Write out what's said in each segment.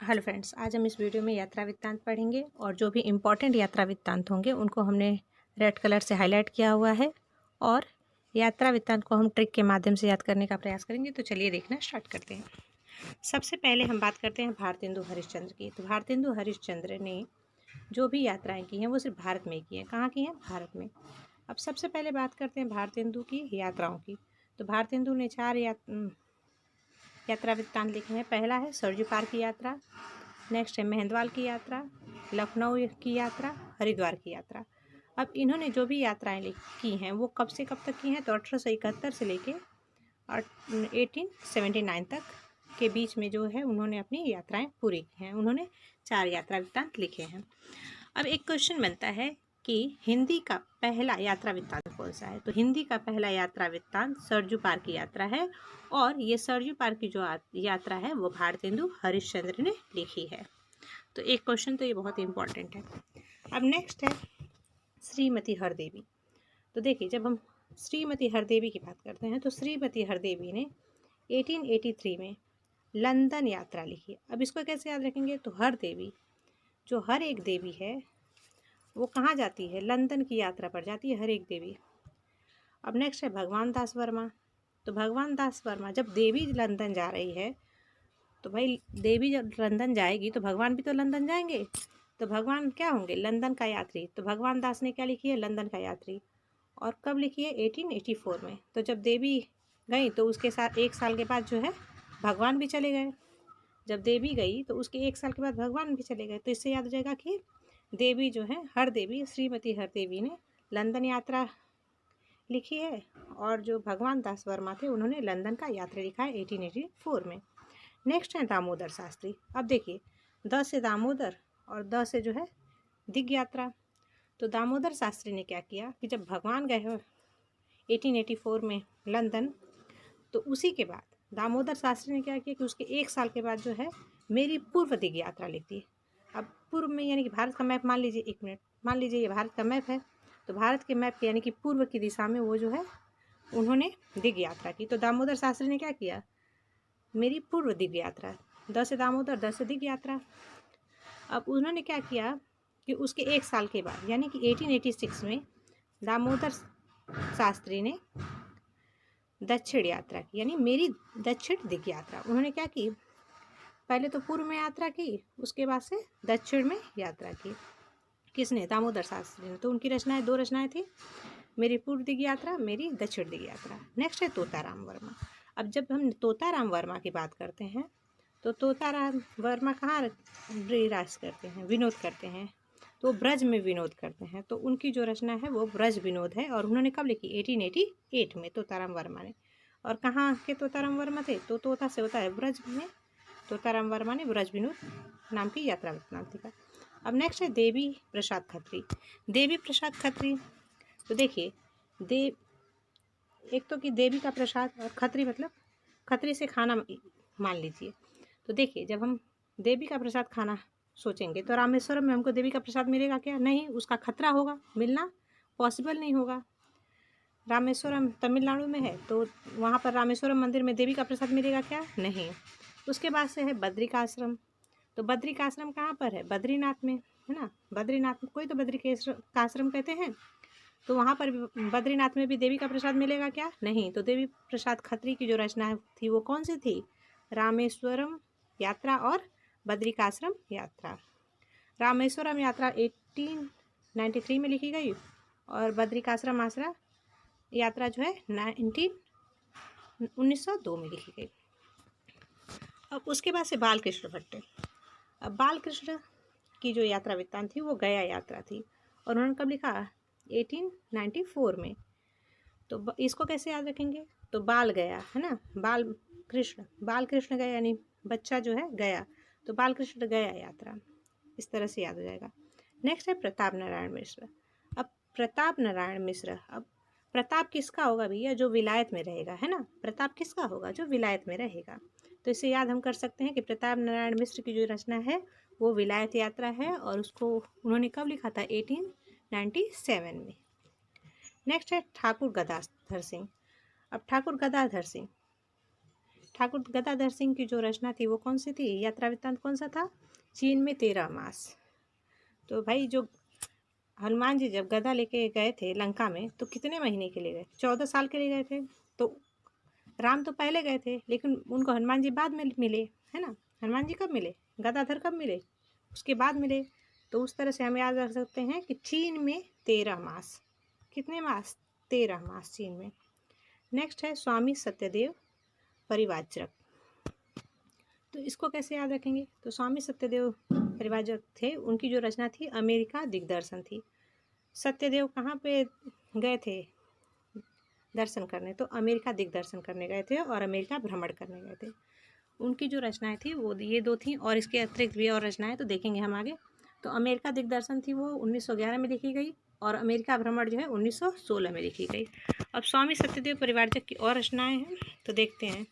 Hello friends, आज हम इस वीडियो में यात्रा वृत्तांत पढ़ेंगे और जो भी इम्पोर्टेंट यात्रा वृत्तांत होंगे उनको हमने रेड कलर से हाईलाइट किया हुआ है और यात्रा वृत्तांत को हम ट्रिक के माध्यम से याद करने का प्रयास करेंगे। तो चलिए देखना स्टार्ट करते हैं। सबसे पहले हम बात करते हैं भारतेंदु हरिश्चंद्र की। तो भारतेंदु हरिश्चंद्र ने जो भी यात्राएँ की हैं वो सिर्फ भारत में की हैं। कहाँ की हैं? भारत में। अब सबसे पहले बात करते हैं भारतेंदु की यात्राओं की। तो भारतेंदु ने 4 यात्रा वृत्तांत लिखे हैं। पहला है सरयू पार की यात्रा, नेक्स्ट है मेहंदवाल की यात्रा, लखनऊ की यात्रा, हरिद्वार की यात्रा। अब इन्होंने जो भी यात्राएं की हैं वो कब से कब तक की हैं? तो 1871 से लेके 1879 तक के बीच में जो है उन्होंने अपनी यात्राएं पूरी की हैं। उन्होंने 4 यात्रा वृत्तांत लिखे हैं। अब एक क्वेश्चन बनता है कि हिंदी का पहला यात्रा वृत्तांत कौन सा है? तो हिंदी का पहला यात्रा वृत्तांत सरयू पार की यात्रा है और ये सरयू पार की जो यात्रा है वो भारतेंदु हरिश्चंद्र ने लिखी है। तो एक क्वेश्चन तो ये बहुत इंपॉर्टेंट है। अब नेक्स्ट है श्रीमती हरदेवी। तो देखिए, जब हम श्रीमती हरदेवी की बात करते हैं तो श्रीमती हरदेवी ने 1883 में लंदन यात्रा लिखी। अब इसको कैसे याद रखेंगे? तो हर देवी, जो हर एक देवी है वो कहाँ जाती है? लंदन की यात्रा पर जाती है हर एक देवी। अब नेक्स्ट है भगवान दास वर्मा। तो भगवान दास वर्मा, जब देवी लंदन जा रही है तो भाई देवी जब लंदन जाएगी तो भगवान भी तो लंदन जाएंगे। तो भगवान क्या होंगे? लंदन का यात्री। तो भगवान दास ने क्या लिखी है? लंदन का यात्री। और कब लिखी है? 1884 में। तो जब देवी गई तो उसके साथ 1 साल के बाद जो है भगवान भी चले गए। जब देवी गई तो उसके 1 साल के बाद भगवान भी चले गए। तो इससे याद हो जाएगा कि देवी जो है हर देवी, श्रीमती हर देवी ने लंदन यात्रा लिखी है और जो भगवान दास वर्मा थे उन्होंने लंदन का यात्रा लिखा है 1884 में। नेक्स्ट है दामोदर शास्त्री। अब देखिए, द से दामोदर और द से जो है दिग्ग यात्रा। तो दामोदर शास्त्री ने क्या किया कि जब भगवान गए हो 1884 में लंदन, तो उसी के बाद दामोदर शास्त्री ने क्या किया कि उसके 1 साल के बाद जो है मेरी पूर्व दिग्ग यात्रा लिख दी। अब पूर्व में यानी कि भारत का मैप मान लीजिए, 1 मिनट, मान लीजिए ये भारत का मैप है। तो भारत के मैप यानी कि पूर्व की दिशा में वो जो है उन्होंने दिग्ग यात्रा की। तो दामोदर शास्त्री ने क्या किया? मेरी पूर्व दिग्ग यात्रा, द से दामोदर, द से दिग्ग यात्रा। अब उन्होंने क्या किया कि उसके 1 साल के बाद यानी कि 1886 में दामोदर शास्त्री ने दक्षिण यात्रा की, यानी मेरी दक्षिण दिग्ग यात्रा। उन्होंने क्या की? पहले तो पूर्व में यात्रा की, उसके बाद से दक्षिण में यात्रा की। किसने? दामोदर शास्त्री ने। तो उनकी रचनाएं 2 रचनाएं थी, मेरी पूर्व दिग्ग यात्रा, मेरी दक्षिण दिग्ग यात्रा। नेक्स्ट है तोताराम वर्मा। अब जब हम तोताराम वर्मा की बात करते हैं तो तोताराम वर्मा कहाँ राज करते हैं? विनोद करते हैं। तो ब्रज में विनोद करते हैं। तो उनकी जो रचना है वो ब्रज विनोद है और उन्होंने कब लिखी? 1888 में तोताराम वर्मा ने। और कहाँ के तोताराम वर्मा थे? तो तोता से होता है ब्रज में। तोताराम वर्मा ने ब्रज विनोद नाम की यात्रा वृत्तांत लिखा। अब नेक्स्ट है देवी प्रसाद खत्री। देवी प्रसाद खत्री। तो देखिए, एक तो कि देवी का प्रसाद और खत्री मतलब खत्री से खाना मान लीजिए। तो देखिए, जब हम देवी का प्रसाद खाना सोचेंगे तो रामेश्वरम में हमको देवी का प्रसाद मिलेगा क्या? नहीं, उसका खतरा होगा, मिलना पॉसिबल नहीं होगा। रामेश्वरम तमिलनाडु में है तो वहाँ पर रामेश्वरम मंदिर में देवी का प्रसाद मिलेगा क्या? नहीं। उसके बाद से है बद्रिकाश्रम। तो बद्रिकाश्रम कहाँ पर है? बद्रीनाथ में, है ना। बद्रीनाथ कोई तो बद्री का आश्रम कहते हैं। तो वहाँ पर बद्रीनाथ में भी देवी का प्रसाद मिलेगा क्या? नहीं। तो देवी प्रसाद खत्री की जो रचना थी वो कौन सी थी? रामेश्वरम यात्रा और बद्रिकाश्रम यात्रा। रामेश्वरम यात्रा 1893 में लिखी गई और बद्रिकाश्रम यात्रा जो है 1902 में लिखी गई। अब उसके बाद से बालकृष्ण भट्ट। अब बालकृष्ण की जो यात्रा वृत्तांत थी वो गया यात्रा थी और उन्होंने कब लिखा? 1894 में। तो इसको कैसे याद रखेंगे? तो बाल गया, है ना, बाल कृष्ण गया यानी बच्चा जो है गया, तो बाल कृष्ण गया यात्रा, इस तरह से याद हो जाएगा। नेक्स्ट है प्रताप नारायण मिश्र। अब प्रताप नारायण मिश्र, अब प्रताप किसका होगा भैया? जो विलायत में रहेगा, है ना। प्रताप किसका होगा? जो विलायत में रहेगा। तो इसे याद हम कर सकते हैं कि प्रताप नारायण मिश्र की जो रचना है वो विलायत यात्रा है और उसको उन्होंने कब लिखा था? 1897 में। नेक्स्ट है ठाकुर गदाधर सिंह। अब ठाकुर गदाधर सिंह ठाकुर गदाधर सिंह की जो रचना थी वो कौन सी थी, यात्रा वृत्तांत कौन सा था, चीन में 13 मास। तो भाई जो हनुमान जी जब गदा लेके गए थे लंका में तो कितने महीने के लिए गए, 14 साल के लिए गए थे। तो राम तो पहले गए थे लेकिन उनको हनुमान जी बाद में मिले, है ना। हनुमान जी कब मिले, गदाधर कब मिले, उसके बाद मिले। तो उस तरह से हम याद रख सकते हैं कि चीन में 13 मास, कितने मास, 13 मास चीन में। नेक्स्ट है स्वामी सत्यदेव परिव्राजक। तो इसको कैसे याद रखेंगे, तो स्वामी सत्यदेव परिव्राजक थे, उनकी जो रचना थी अमेरिका दिग्दर्शन थी। सत्यदेव कहाँ पे गए थे दर्शन करने, तो अमेरिका दिग्दर्शन करने गए थे और अमेरिका भ्रमण करने गए थे। उनकी जो रचनाएं थी वो ये दो थी, और इसके अतिरिक्त भी और रचनाएं तो देखेंगे हम आगे। तो अमेरिका दिग्दर्शन थी वो 1911 में लिखी गई, और अमेरिका भ्रमण जो है 1916 में लिखी गई। अब स्वामी सत्यदेव परिव्राजक की और रचनाएं हैं तो देखते हैं।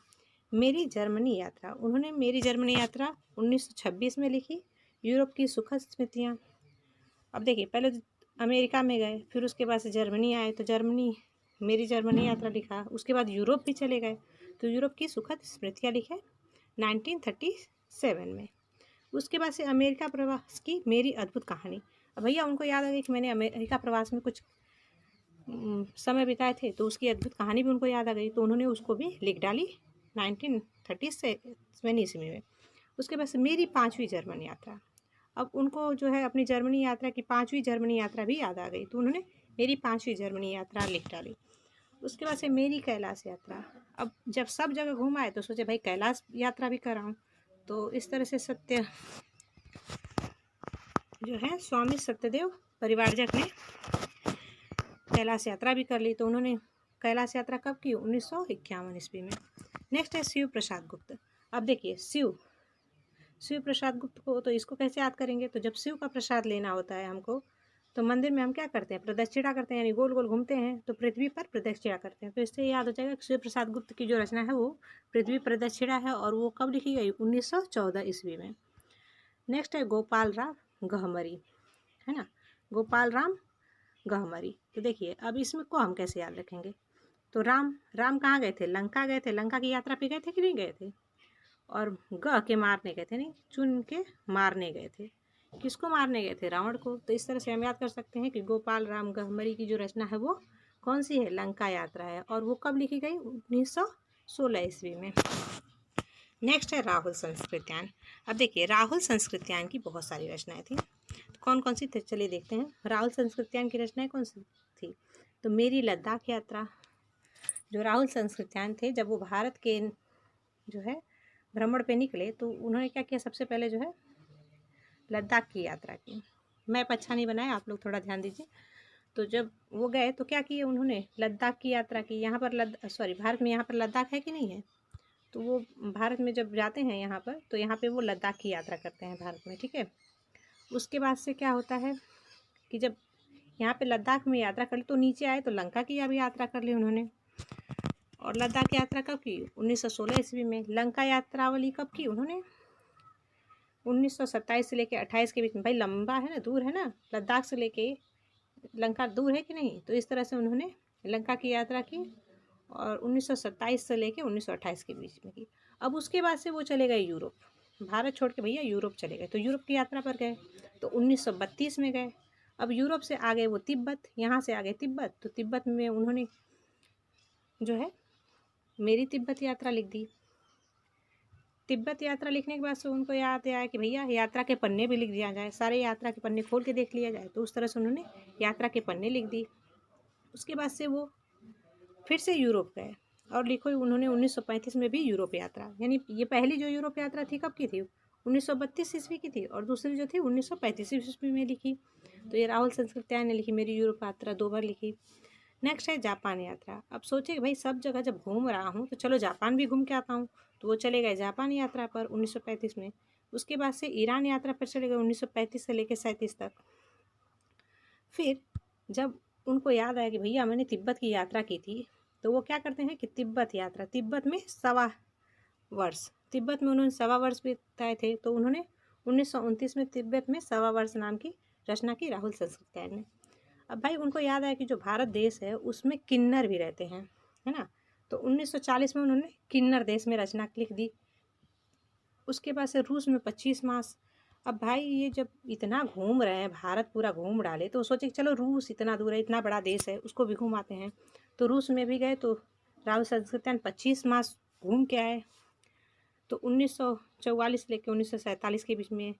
मेरी जर्मनी यात्रा, उन्होंने मेरी जर्मनी यात्रा 1926 में लिखी। यूरोप की सुखद स्मृतियाँ, अब देखिए पहले अमेरिका में गए, फिर उसके बाद से जर्मनी आए, तो जर्मनी मेरी जर्मनी यात्रा लिखा। उसके बाद यूरोप भी चले गए, तो यूरोप की सुखद स्मृतियाँ लिखे 1937 में। उसके बाद से अमेरिका प्रवास की मेरी अद्भुत कहानी। अब भैया उनको याद आ गई कि मैंने अमेरिका प्रवास में कुछ समय बिताए थे, तो उसकी अद्भुत कहानी भी उनको याद आ गई, तो उन्होंने उसको भी लिख डाली 1937 ईस्वी में। उसके बाद से मेरी 5वीं जर्मन यात्रा, अब उनको जो है अपनी जर्मनी यात्रा की 5वीं जर्मनी यात्रा भी याद आ गई, तो उन्होंने मेरी 5वीं जर्मनी यात्रा लिख डाली। उसके बाद से मेरी कैलाश यात्रा, अब जब सब जगह घूम आए तो सोचे भाई कैलाश यात्रा भी कराऊं, तो इस तरह से सत्य जो है स्वामी सत्यदेव परिव्राजक ने कैलाश यात्रा भी कर ली। तो उन्होंने कैलाश यात्रा कब की, 1951 ईस्वी में। नेक्स्ट है शिव प्रसाद गुप्त। अब देखिए शिव प्रसाद गुप्त को, तो इसको कैसे याद करेंगे, तो जब शिव का प्रसाद लेना होता है हमको, तो मंदिर में हम क्या करते हैं, प्रदक्षिणा करते हैं, यानी गोल गोल घूमते हैं, तो पृथ्वी पर प्रदक्षिणा करते हैं। तो इससे याद हो जाएगा कि शिव प्रसाद गुप्त की जो रचना है वो पृथ्वी प्रदक्षिणा है, और वो कब लिखी गई, 1914 ईस्वी में। नेक्स्ट है गोपाल राम गहमरी, है ना, गोपाल राम गहमरी। तो देखिए अब इसमें को हम कैसे याद रखेंगे, तो राम कहाँ गए थे, लंका गए थे, लंका की यात्रा पे गए थे कि नहीं गए थे, और गह के मारने गए थे, नहीं चुन के मारने गए थे, किसको मारने गए थे, रावण को। तो इस तरह से हम याद कर सकते हैं कि गोपाल राम गहमरी की जो रचना है वो कौन सी है, लंका यात्रा है, और वो कब लिखी गई, 1916 ईस्वी में। नेक्स्ट है राहुल संस्कृत्यान। अब देखिए राहुल संस्कृत्यान की बहुत सारी रचनाएं थी, तो कौन कौन सी थी चलिए देखते हैं। राहुल संस्कृत्यान की रचनाएं कौन सी थी, तो मेरी लद्दाख यात्रा। जो राहुल संस्कृत्यान थे जब वो भारत के जो है भ्रमण पे निकले, तो उन्होंने क्या किया, सबसे पहले जो है लद्दाख की यात्रा की। मैप अच्छा नहीं बनाया, आप लोग थोड़ा ध्यान दीजिए। तो जब वो गए तो क्या किए उन्होंने, लद्दाख की यात्रा की। यहाँ पर भारत में यहाँ पर लद्दाख है कि नहीं है, तो वो भारत में जब जाते हैं यहाँ पर, तो यहाँ पे वो लद्दाख की यात्रा करते हैं भारत में, ठीक है। उसके बाद से क्या होता है कि जब यहाँ पे लद्दाख में यात्रा कर ली, तो नीचे आए तो लंका की भी यात्रा कर ली उन्होंने। और लद्दाख यात्रा कब की, 1916 ईस्वी में। लंका यात्रा वाली कब की उन्होंने, 1927 से लेके 28 के बीच में। भाई लंबा है ना, दूर है ना, लद्दाख से लेके लंका दूर है कि नहीं, तो इस तरह से उन्होंने लंका की यात्रा की, और 1927 से लेके 1928 के बीच में की। अब उसके बाद से वो चले गए यूरोप, भारत छोड़ के भैया यूरोप चले गए, तो यूरोप की यात्रा पर गए, तो 1932 में गए। अब यूरोप से आ गए वो तिब्बत, यहाँ से आ गए तिब्बत, तो तिब्बत में उन्होंने जो है मेरी तिब्बत यात्रा लिख दी। तिब्बत यात्रा लिखने के बाद से उनको याद आया कि भैया यात्रा के पन्ने भी लिख दिया जाए, सारे यात्रा के पन्ने खोल के देख लिया जाए, तो उस तरह से उन्होंने यात्रा के पन्ने लिख दी। उसके बाद से वो फिर से यूरोप गए, और लिखो उन्होंने 1935 में भी यूरोप यात्रा, यानी ये पहली जो यूरोप यात्रा थी कब की थी, 1932 ईस्वी की थी, और दूसरी जो थी 1935 ईस्वी में लिखी। तो ये राहुल संस्कृत्यान ने लिखी मेरी यूरोप यात्रा, 2 बार लिखी। नेक्स्ट है जापान यात्रा। अब सोचे कि भाई सब जगह जब घूम रहा हूँ तो चलो जापान भी घूम के आता हूँ, तो वो चले गए जापान यात्रा पर 1935 में। उसके बाद से ईरान यात्रा पर चले गए 1935 से लेकर 37 तक। फिर जब उनको याद आया कि भैया मैंने तिब्बत की यात्रा की थी, तो वो क्या करते हैं कि तिब्बत यात्रा, तिब्बत में 1.25 वर्ष, तिब्बत में उन्होंने 1.25 वर्ष बिताए थे, तो उन्होंने 1929 में तिब्बत में 1.25 वर्ष नाम की रचना की राहुल संस्कृत्यान ने। अब भाई उनको याद आया कि जो भारत देश है उसमें किन्नर भी रहते हैं, है ना, तो 1940 में उन्होंने किन्नर देश में रचना लिख दी। उसके बाद से रूस में 25 मास। अब भाई ये जब इतना घूम रहे हैं, भारत पूरा घूम डाले, तो सोचे कि चलो रूस इतना दूर है, इतना बड़ा देश है, उसको भी घुमाते हैं। तो रूस में भी गए तो राहुल संस्कृत्यान 25 मास घूम के आए। तो 1944 लेके 1947 के बीच में,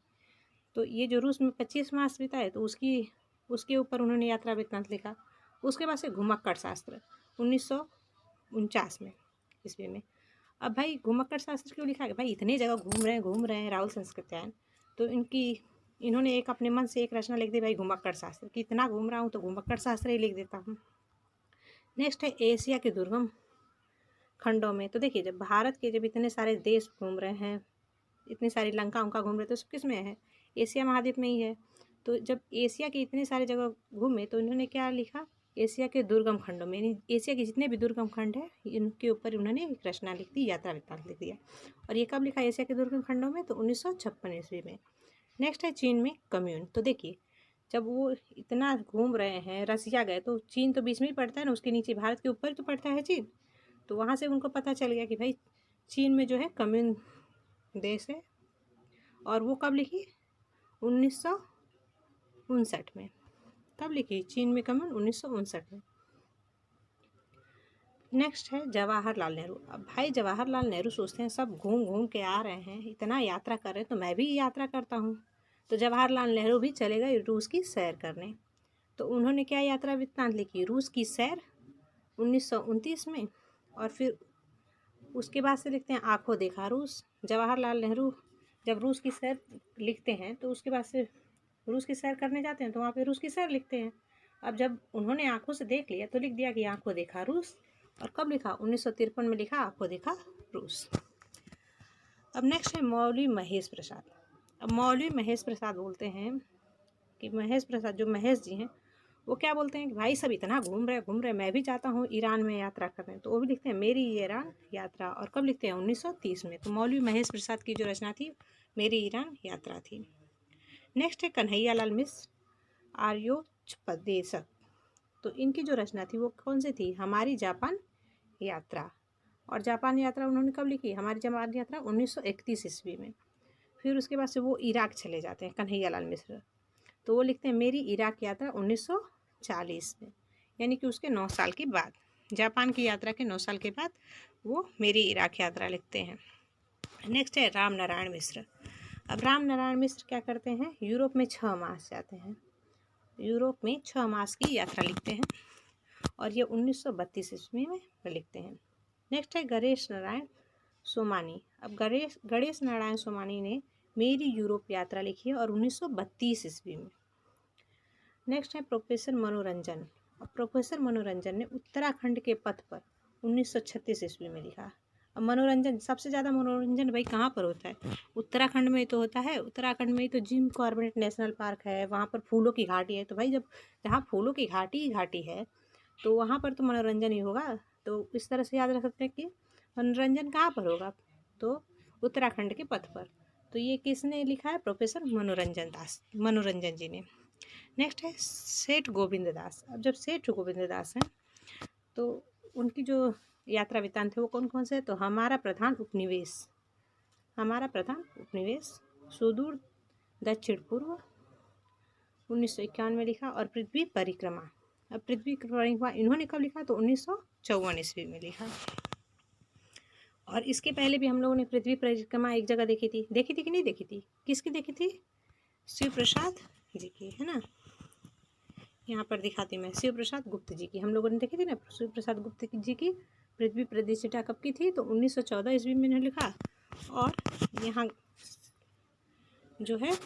तो ये जो रूस में 25 मास बिताए, तो उसके ऊपर उन्होंने यात्रा वृत्तांत लिखा। उसके बाद से घुमक्कड़ शास्त्र 1949 में ईस्वी में। अब भाई घुमक्कड़ शास्त्र क्यों लिखा है? भाई इतने जगह घूम रहे हैं राहुल संस्कृत्यायन, तो इन्होंने एक अपने मन से एक रचना लिख दी, भाई घुमक्कड़ शास्त्र, कि इतना घूम रहा हूँ तो घुमक्कड़ शास्त्र ही लिख देता हूँ। नेक्स्ट है एशिया के दुर्गम खंडों में। तो देखिए, जब इतने सारे देश घूम रहे हैं, इतनी सारी लंका उनका घूम रहे, तो सब किस में है? एशिया महाद्वीप में ही है। तो जब एशिया के इतने सारे जगह घूमे, तो इन्होंने क्या लिखा? एशिया के दुर्गम खंडों में, यानी एशिया के जितने भी दुर्गम खंड है, इनके ऊपर उन्होंने एक रचना लिख दी, यात्रा वृत्तांत लिख दिया। और ये कब लिखा एशिया के दुर्गम खंडों में? तो 1956 ईस्वी में। नेक्स्ट है चीन में कम्यून। तो देखिए, जब वो इतना घूम रहे हैं, रसिया गए, तो चीन तो बीच में ही पड़ता है ना, उसके नीचे भारत के ऊपर तो पड़ता है चीन। तो वहाँ से उनको पता चल गया कि भाई चीन में जो है कम्यून देश है। और वो कब लिखी? 1959 में। कब लिखी चीन में कम्यून? 1959 में। नेक्स्ट है जवाहरलाल नेहरू। अब भाई जवाहरलाल नेहरू सोचते हैं सब घूम घूम के आ रहे हैं, इतना यात्रा कर रहे हैं, तो मैं भी यात्रा करता हूँ। तो जवाहरलाल नेहरू भी चले गए रूस की सैर करने। तो उन्होंने क्या यात्रा वृत्तांत लिखी? रूस की सैर 1929 में। और फिर उसके बाद से लिखते हैं आंखों देखा रूस। जवाहरलाल नेहरू जब रूस की सैर लिखते हैं, तो उसके बाद से रूस की सैर करने जाते हैं, तो वहाँ पे रूस की सैर लिखते हैं। अब जब उन्होंने आंखों से देख लिया, तो लिख दिया कि आंखों देखा रूस। और कब लिखा? 1953 में लिखा आंखों देखा रूस। अब नेक्स्ट है मौलवी महेश प्रसाद। अब मौलवी महेश प्रसाद बोलते हैं कि महेश प्रसाद जो महेश जी हैं, वो क्या बोलते हैं कि भाई सब इतना घूम रहे, मैं भी चाहता हूँ ईरान में यात्रा करने। तो वो भी लिखते हैं मेरी ईरान यात्रा। और कब लिखते हैं? 1930 में। तो मौलवी महेश प्रसाद की जो रचना थी, मेरी ईरान यात्रा थी। नेक्स्ट है कन्हैया लाल मिश्र, आर्योपदेशक। तो इनकी जो रचना थी वो कौन सी थी? हमारी जापान यात्रा। और जापान यात्रा उन्होंने कब लिखी? हमारी जापान यात्रा 1931 ईस्वी में। फिर उसके बाद से वो इराक चले जाते हैं कन्हैया लाल मिश्र। तो वो लिखते हैं मेरी इराक यात्रा 1940 में, यानी कि उसके 9 साल के बाद, जापान की यात्रा के 9 साल के बाद वो मेरी इराक यात्रा लिखते हैं। नेक्स्ट है राम नारायण मिश्र। अब राम नारायण मिश्र क्या करते हैं? यूरोप में 6 मास जाते हैं, यूरोप में 6 मास की यात्रा लिखते हैं। और ये 1932 ईस्वी में लिखते हैं। नेक्स्ट है गणेश नारायण सोमानी। अब गणेश नारायण सोमानी ने मेरी यूरोप यात्रा लिखी है और 1932 ईस्वी में। नेक्स्ट है प्रोफेसर मनोरंजन। अब प्रोफेसर मनोरंजन ने उत्तराखंड के पथ पर 1936 ईस्वी में लिखा। अब मनोरंजन, सबसे ज़्यादा मनोरंजन भाई कहाँ पर होता है? उत्तराखंड में ही तो होता है। उत्तराखंड में ही तो जिम कॉर्बेट नेशनल पार्क है, वहाँ पर फूलों की घाटी है। तो भाई जब जहाँ फूलों की घाटी है, तो वहाँ पर तो मनोरंजन ही होगा। तो इस तरह से याद रख सकते हैं कि मनोरंजन कहाँ पर होगा? तो उत्तराखंड के पथ पर। तो ये किसने लिखा है? प्रोफेसर मनोरंजन जी ने। नेक्स्ट है सेठ गोविंद दास। अब जब सेठ गोविंद दास हैं, तो उनकी जो यात्रा वृत्तांत है वो कौन कौन से है? तो हमारा प्रधान उपनिवेश सुदूर दक्षिण पूर्व 1951 में लिखा। और पृथ्वी परिक्रमा। अब पृथ्वी परिक्रमा इन्होंने कब लिखा? तो 1954 ईस्वी में लिखा। और इसके पहले भी हम लोगों ने पृथ्वी परिक्रमा एक जगह देखी थी कि नहीं देखी थी? किसकी देखी थी? शिव प्रसाद जी की, है ना। यहाँ पर दिखाती मैं, शिव प्रसाद गुप्त जी की हम लोगों ने देखी थी ना। शिव प्रसाद गुप्त जी की पृथ्वी प्रतिष्ठा कब की थी? तो 1914 ईस्वी में लिखा। और यहाँ जो है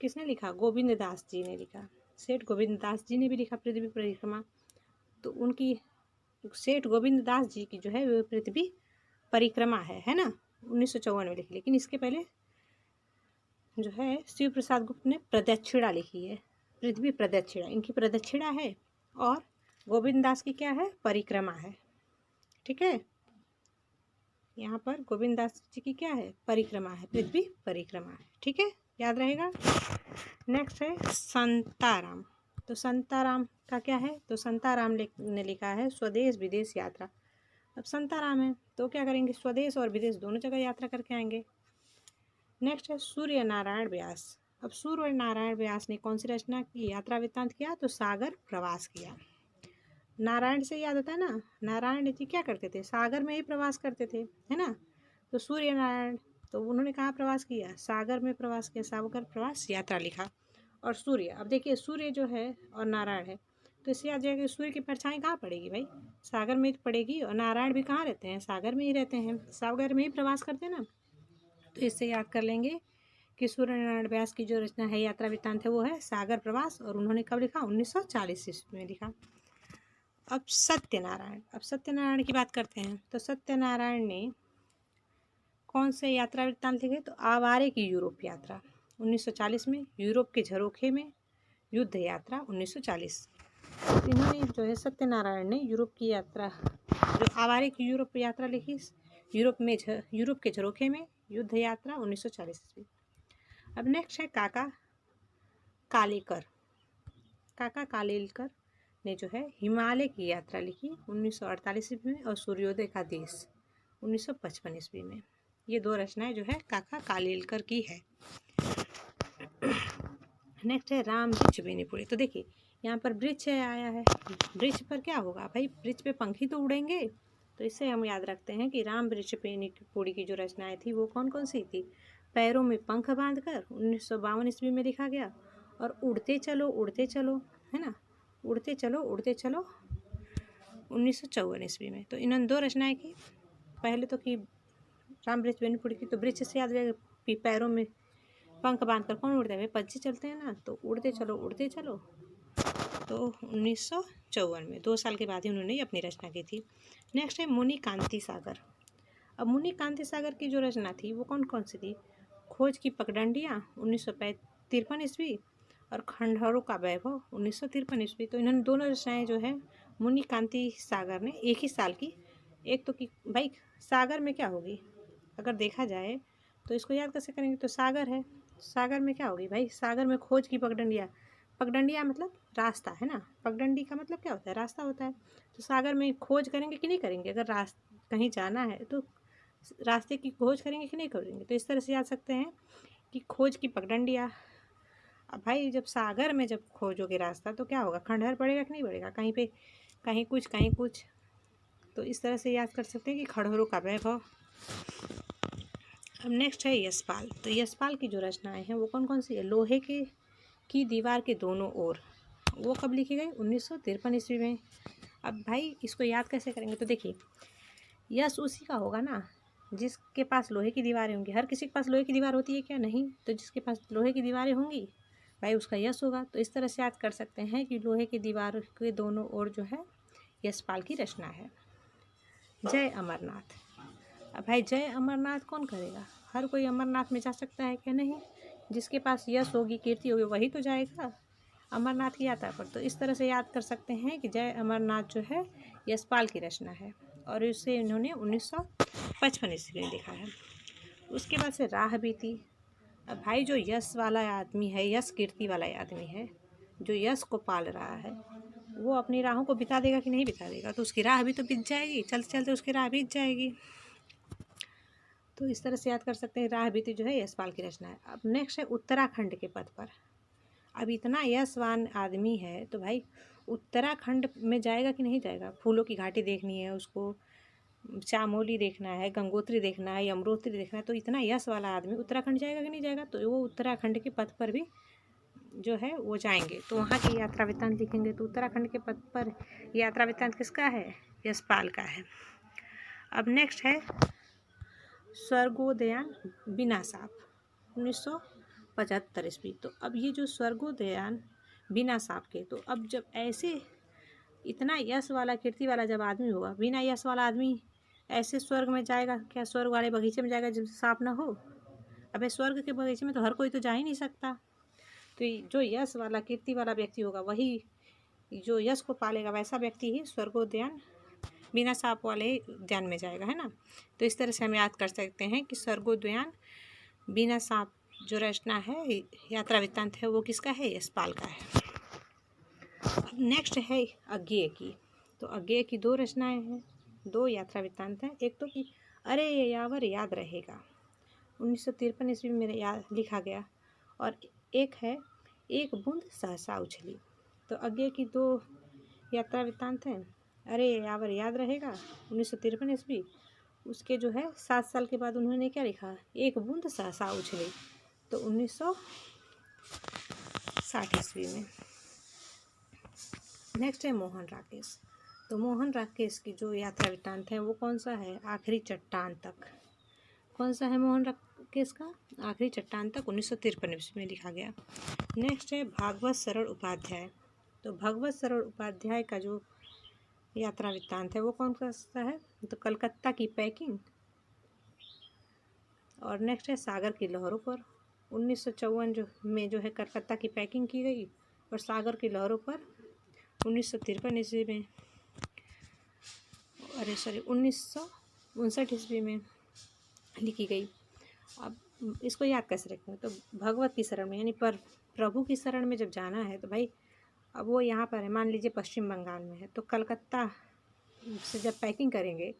किसने लिखा? गोविंद दास जी ने लिखा। सेठ गोविंद दास जी ने भी लिखा पृथ्वी परिक्रमा। तो उनकी सेठ गोविंद दास जी की जो है वो पृथ्वी परिक्रमा है ना, 1954 में लिखी। लेकिन इसके पहले जो है शिव प्रसाद गुप्त ने प्रदक्षिणा लिखी है, पृथ्वी प्रदक्षिणा। इनकी प्रदक्षिणा है और गोविंद दास की क्या है? परिक्रमा है। ठीक है, यहाँ पर गोविंद दास जी की क्या है? परिक्रमा है, पृथ्वी परिक्रमा है। ठीक है, याद रहेगा। नेक्स्ट है संताराम। तो संताराम का क्या है, तो संताराम ने लिखा है स्वदेश विदेश यात्रा। अब संताराम है तो क्या करेंगे, स्वदेश और विदेश दोनों जगह यात्रा करके आएंगे। नेक्स्ट है सूर्य नारायण व्यास। अब सूर्य नारायण व्यास ने कौन सी रचना की, यात्रा वृत्तांत किया, तो सागर प्रवास किया। नारायण से याद आता है ना, नारायण जी क्या करते थे, सागर में ही प्रवास करते थे, है ना। तो सूर्य नारायण, तो उन्होंने कहाँ प्रवास किया, सागर में प्रवास किया, सागर प्रवास यात्रा लिखा। और सूर्य, अब देखिए सूर्य जो है और नारायण है, तो इससे याद जाएगा सूर्य की परछाई कहाँ पड़ेगी भाई, सागर में पड़ेगी। और नारायण भी कहाँ रहते हैं, सागर में ही रहते हैं, सागर में ही प्रवास करते हैं ना। तो इससे याद कर लेंगे कि सूर्य नारायण व्यास की जो रचना है यात्रा वृत्तांत है वो है सागर प्रवास, और उन्होंने कब लिखा, 1940 ईस्वी में लिखा। अब सत्यनारायण, अब सत्यनारायण की बात करते हैं। तो सत्यनारायण ने कौन से यात्रा वृत्तांत लिखे, तो आवारे की यूरोप यात्रा 1940 में, यूरोप के झरोखे में युद्ध यात्रा 1940। तो इन्होंने जो है सत्यनारायण ने यूरोप की यात्रा, जो आवारे की यूरोप यात्रा लिखी, यूरोप के झरोखे में युद्ध यात्रा 1940 ईस्वी। अब नेक्स्ट है काका कालेलकर। काका कालेलकर ने जो है हिमालय की यात्रा लिखी 1948 ईस्वी में, और सूर्योदय का देश 1955 ईस्वी में। ये दो रचनाएं जो है काका कालेलकर की है। नेक्स्ट है राम वृक्ष बेनीपुरी। तो देखिए यहाँ पर वृक्ष आया है, वृक्ष पर क्या होगा भाई, वृक्ष पे पंखी तो उड़ेंगे। तो इससे हम याद रखते हैं कि राम वृक्ष बेनीपुरी की जो रचनाएं थी वो कौन कौन सी थी, पैरों में पंख बांधकर 1952 ईस्वी में लिखा गया, और उड़ते चलो, है ना, उड़ते चलो 1954 ईस्वी में। तो इन्होंने दो रचनाएं की, पहले तो की राम वृक्ष बेनीपुरी की, तो वृक्ष से याद रहे कि पैरों में पंख बांधकर कौन उड़ते हैं, पक्षी चलते हैं ना, तो उड़ते चलो तो 1954 में, 2 साल के बाद ही उन्होंने अपनी रचना की थी। नेक्स्ट है मुनि कांति सागर। अब मुनि कांति सागर की जो रचना थी वो कौन कौन सी थी, खोज की पगडंडियाँ 1953 ईस्वी, और खंडहरों का वैभव 1953 ईस्वी। तो इन्होंने दोनों रचनाएं जो है मुनि कांति सागर ने एक ही साल की, एक तो की भाई सागर में क्या होगी, अगर देखा जाए तो इसको याद कैसे करेंगे, तो सागर है, सागर में क्या होगी भाई, सागर में खोज की पगडंडियाँ, पगडंडियाँ मतलब रास्ता, है ना, पगडंडी का मतलब क्या होता है, रास्ता होता है। तो सागर में खोज करेंगे कि नहीं करेंगे, अगर कहीं जाना है तो रास्ते की खोज करेंगे कि नहीं करेंगे। तो इस तरह से याद सकते हैं कि खोज की पगडंडियाँ। अब भाई जब सागर में जब खोजोगे रास्ता तो क्या होगा, खंडहर पड़ेगा कि नहीं पड़ेगा, कहीं पे कहीं कुछ। तो इस तरह से याद कर सकते हैं कि खंडहरों का वैभव। अब नेक्स्ट है यशपाल। तो यशपाल की जो रचनाएं हैं वो कौन कौन सी है, लोहे की दीवार के दोनों ओर, वो कब लिखी गई, 1953 ईस्वी में। अब भाई इसको याद कैसे करेंगे, तो देखिए यश उसी का होगा ना जिसके पास लोहे की दीवारें होंगी। हर किसी के पास लोहे की दीवार होती है क्या, नहीं। तो जिसके पास लोहे की दीवारें होंगी भाई उसका यश होगा। तो इस तरह से याद कर सकते हैं कि लोहे की दीवार के दोनों ओर जो है यशपाल की रचना है। जय अमरनाथ। अब भाई जय अमरनाथ कौन करेगा, हर कोई अमरनाथ में जा सकता है क्या, नहीं। जिसके पास यश होगी, कीर्ति होगी, वही तो जाएगा अमरनाथ की यात्रा पर। तो इस तरह से याद कर सकते हैं कि जय अमरनाथ जो है यशपाल की रचना है, और इसे इन्होंने 1955 ईस्वी में लिखा है। उसके बाद से राह बीती। अब भाई जो यश वाला आदमी है, यश कीर्ति वाला आदमी है, जो यश को पाल रहा है, वो अपनी राहों को बिता देगा कि नहीं बिता देगा, तो उसकी राह भी तो बीत जाएगी, चलते चलते उसकी राह बीत जाएगी। तो इस तरह से याद कर सकते हैं राह बीती जो है यशपाल की रचना है। अब नेक्स्ट है उत्तराखंड के पद पर। अब इतना यशवान आदमी है तो भाई उत्तराखंड में जाएगा कि नहीं जाएगा, फूलों की घाटी देखनी है उसको, चामोली देखना है, गंगोत्री देखना है, यमुनोत्री देखना है। तो इतना यश वाला आदमी उत्तराखंड जाएगा कि नहीं जाएगा, तो वो उत्तराखंड के पद पर भी जो है वो जाएंगे, तो वहाँ की यात्रा वृत्तांत लिखेंगे। तो उत्तराखंड के पद पर यात्रा वृत्तांत किसका है, यशपाल का है। अब नेक्स्ट है स्वर्गोदयान बिना साप 1975 ईस्वी। तो अब ये जो स्वर्गोदयान बिना साप के, तो अब जब ऐसे इतना यश वाला कीर्ति वाला जब आदमी होगा, बिना यश वाला आदमी ऐसे स्वर्ग में जाएगा क्या, स्वर्ग वाले बगीचे में जाएगा जब सांप ना हो। अबे स्वर्ग के बगीचे में तो हर कोई तो जा ही नहीं सकता। तो जो यश वाला कीर्ति वाला व्यक्ति होगा वही, जो यश को पालेगा वैसा व्यक्ति ही स्वर्गोद्यान बिना सांप वाले उद्यान में जाएगा, है ना। तो इस तरह से हम याद कर सकते हैं कि स्वर्गोद्यान बिना सांप जो रचना है यात्रा वृत्तांत है वो किसका है, यशपाल का है। नेक्स्ट है अज्ञेय की। तो अज्ञेय की 2 रचनाएं हैं, 2 यात्रा वृत्तांत हैं। एक तो कि अरे ये यावर याद रहेगा, 1953 ईस्वी में लिखा गया, और एक है एक बूंद सहसा उछली। तो अज्ञेय की 2 यात्रा वृत्तांत हैं, अरे ये यावर याद रहेगा 1953 ईस्वी, उसके जो है 7 साल के बाद उन्होंने क्या लिखा, एक बूंद सहसा उछली, तो 1960 ईस्वी में। नेक्स्ट है मोहन राकेश। तो मोहन राकेश की जो यात्रा वृत्तांत है वो कौन सा है, आखिरी चट्टान तक। कौन सा है मोहन राकेश का, आखिरी चट्टान तक, 1953 ईस्वी में लिखा गया। नेक्स्ट है भागवत सरल उपाध्याय। तो भागवत सरल उपाध्याय का जो यात्रा वृत्तांत है वो कौन सा है, तो कलकत्ता की पैकिंग, और नेक्स्ट है सागर की लहरों पर। 1954 में जो है कलकत्ता की पैकिंग की गई, और सागर की लहरों पर 1953 ईस्वी में, 1959 ईस्वी में लिखी गई। अब इसको याद कैसे रखेंगे, तो भगवत की शरण में, यानी पर प्रभु की शरण में जब जाना है तो भाई अब वो यहाँ पर है, मान लीजिए पश्चिम बंगाल में है, तो कलकत्ता से जब पैकिंग करेंगे